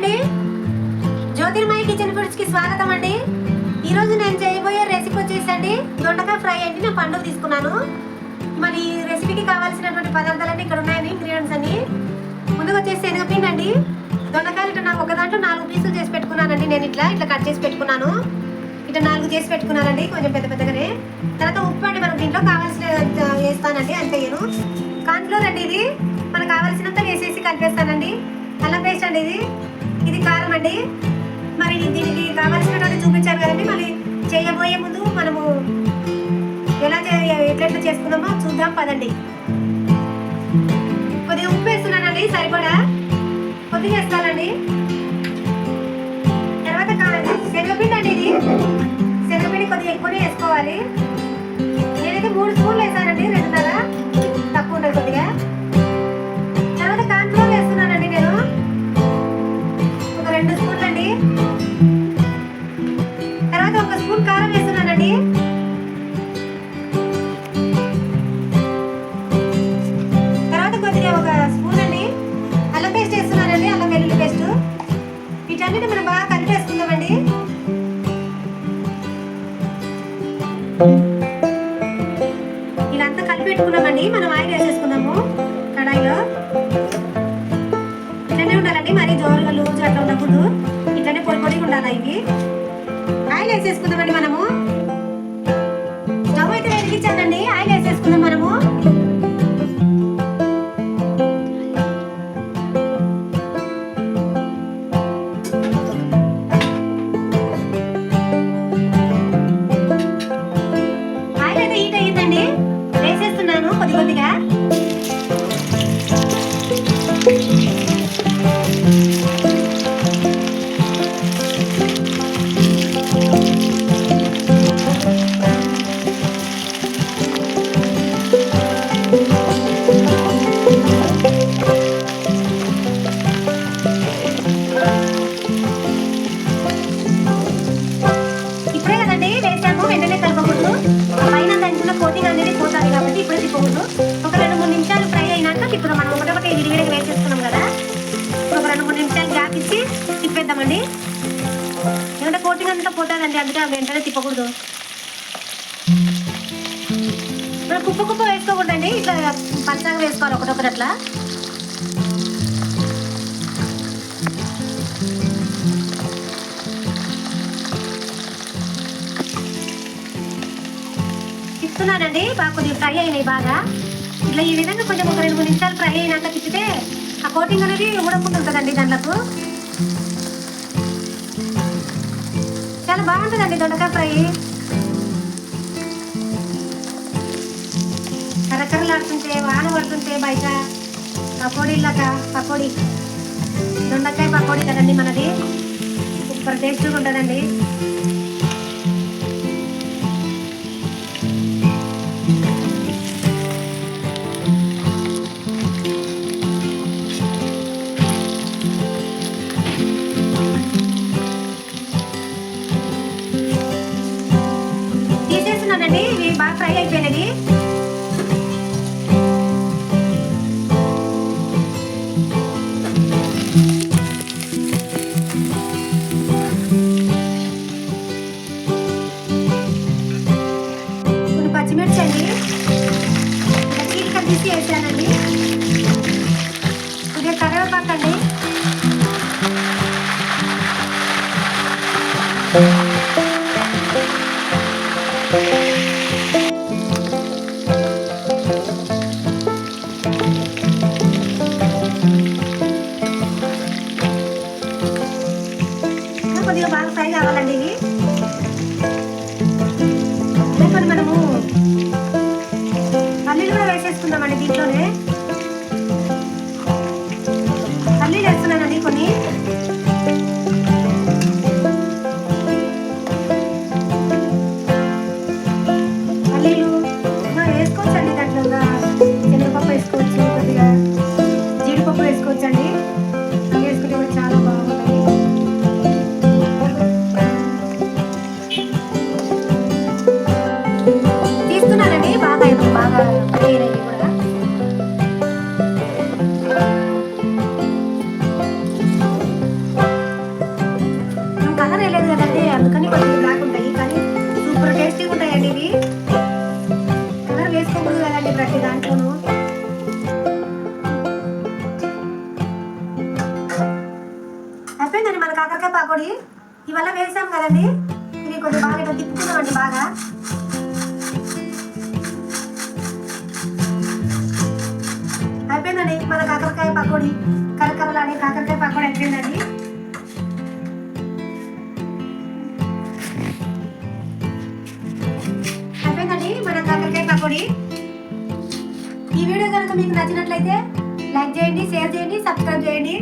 అండి, Jyotirmayi kitchen foods కి స్వాగతం అండి. ఈ రోజు నేను చేయబోయే రెసిపీ వచ్చేసండి దొండకాయ ఫ్రై అండి. నేను పండుగ తీసుకున్నాను. మరి ఈ రెసిపీకి కావాల్సినటువంటి పదార్థాలన్నీ ఇక్కడ ఉన్నాయండి, ఇంగ్రీడియంట్స్ అన్ని. ముందుగా వచ్చేసి శనగపిండి అండి. దొండకాయలు ఇట్లా ఒక దాంట్లో 4 పీసులు చేసి పెట్టుకున్నానండి. నేను ఇట్లా కట్ చేసి పెట్టుకున్నాను. ఇట్లా 4 చేసి పెట్టుకున్నానండి, కొంచెం పెద్ద పెద్దగానే. తర్వాత ఉప్పు అండి, మనకు దీంట్లో కావాల్సిన వేస్తానండి, అంతే. కార్న్ఫ్లోర్ అండి, ఇది మనకు కావాల్సినంత వేసేసి కలిపేస్తానండి. అల్లం పేస్ట్ అండి, ఇది కారం అండి. మరి దీనికి కావాల్సినటువంటి చూపించాను కదండి. మళ్ళీ చేయబోయే ముందు మనము ఎట్లా చేసుకుందామో చూద్దాం పదండి. కొద్దిగా ఉప్పు వేస్తున్నానండి, సరిపడా కొద్దిగా వేస్తానండి. తర్వాత శనగపిండి అండి, ఇది శనగపిండి కొద్దిగా ఎక్కువనే వేసుకోవాలి. నేనైతే 3 స్పూన్లు వేసానండి, 2.5 తక్కువ ఉంటుంది కొద్దిగా. తర్వాత కార్న్ఫ్లోర్ వేస్తున్నానండి, నేను ఒక 2 స్పూన్లు అండి. తర్వాత 1 స్పూన్ కారం వేస్తున్నానండి. తర్వాత కొద్దిగా 1 స్పూన్ అండి అల్లం పేస్ట్ వేస్తున్నానండి, అల్లం వెల్లుల్లి పేస్ట్. వీటన్నిటి మనం బాగా కలిపేసుకుందామండి. ఇదంతా కలిపి పెట్టుకున్నామండి. మనం ఆయిల్ వేసేసుకుందాము కడాయిలో. ఇట్లనే ఉండాలండి, మరి జోరుగా లూజ్ అట్లా ఉండకూడదు. ఇట్లనే పొడి పొడిగా ఉండాలి. ఇవి ఆయిల్ వేసేసుకుందామండి. మనము స్టవ్ అయితే వెలిగించానండి, ఆయిల్ వేసేసుకుందాం మనము. ఆయిల్ అయితే హీట్ అయ్యిందండి, వేసేస్తున్నాను కొద్ది కొద్దిగా. ఇప్పుడే కదండి వేసాము, వెంటనే కలపకూడదు. పైన దాంట్లో కోటింగ్ అనేది పోతుంది కాబట్టి ఇప్పుడే తిప్పకూడదు. ఒక 2-3 నిమిషాలు ఫ్రై అయినాక ఇప్పుడు మనం ఒకటి విడివిడిగా వేసేసుకున్నాం కదా, ఒక 2-3 నిమిషాలు గ్యాప్ ఇచ్చి తిప్పేద్దామండి. ఎందుకంటే కోటింగ్ అంతా పోతుందండి, అందుకే వెంటనే తిప్పకూడదు. మనం కుప్ప వేసుకోకూడదండి, ఇట్లా పచ్చగా వేసుకోవాలి ఒకటొకటి అట్లా. తిప్పుతున్నానండి, బాగా కొద్దిగా ఫ్రై అయినాయి బాగా. ఇట్లా ఈ విధంగా కొంచెం ఒక 2-3 నిమిషాలు ఫ్రై అయినాక తిప్పితే ఆ కోటింగ్ అనేది ఊడకుండా ఉంటుందండి దాంట్లో. చాలా బాగుంటుందండి దొండకాయ ఫ్రై. కరకరలాడుతుంటే, వాన పడుతుంటే బయట పకోడీ దొండకాయ పకోడీ కదండి మనది. సూపర్ టేస్ట్గా ఉంటుందండి. తీసేస్తున్నానండి, ఇవి బాగా ఫ్రై అయిపోయినవి. కొన్ని పచ్చిమిర్చి అండి, చీలికలు తీసి వేసానండి. కొద్దిగా కరివేపాకు అండి. కొద్దిగా బాగా ఫ్రై కావాలండి ఇవి. కొన్ని మనము పల్లీలు కూడా వేసేసుకుందామండి దీంట్లోనే. పల్లీలు వేస్తున్నానండి కొన్ని. పల్లీలు వేసుకోవచ్చండి, దాంట్లో శనగపప్పు వేసుకోవచ్చు, కొద్దిగా జీడిపప్పు వేసుకోవచ్చండి. వేసుకుంటే కూడా చాలా బాగుంటుంది. తీస్తున్నానండి, బాగా ఫ్రై అయినవి కూడా. పకోడీ ఇవల్ల వేసాం కదండి, ఇది కొంచెం బాగా ఇట్లా తిప్పుకుందామండి బాగా. అయిపోయిందండి మన కాకరకాయ పకోడీ, కరకరలాడే కాకరకాయ పకోడీ అయిపోయిందండి. అయిపోయిందండి మన కాకరకాయ పకోడీ. ఈ వీడియో కనుక మీకు నచ్చినట్లయితే లైక్ చేయండి, షేర్ చేయండి, సబ్స్క్రైబ్ చేయండి.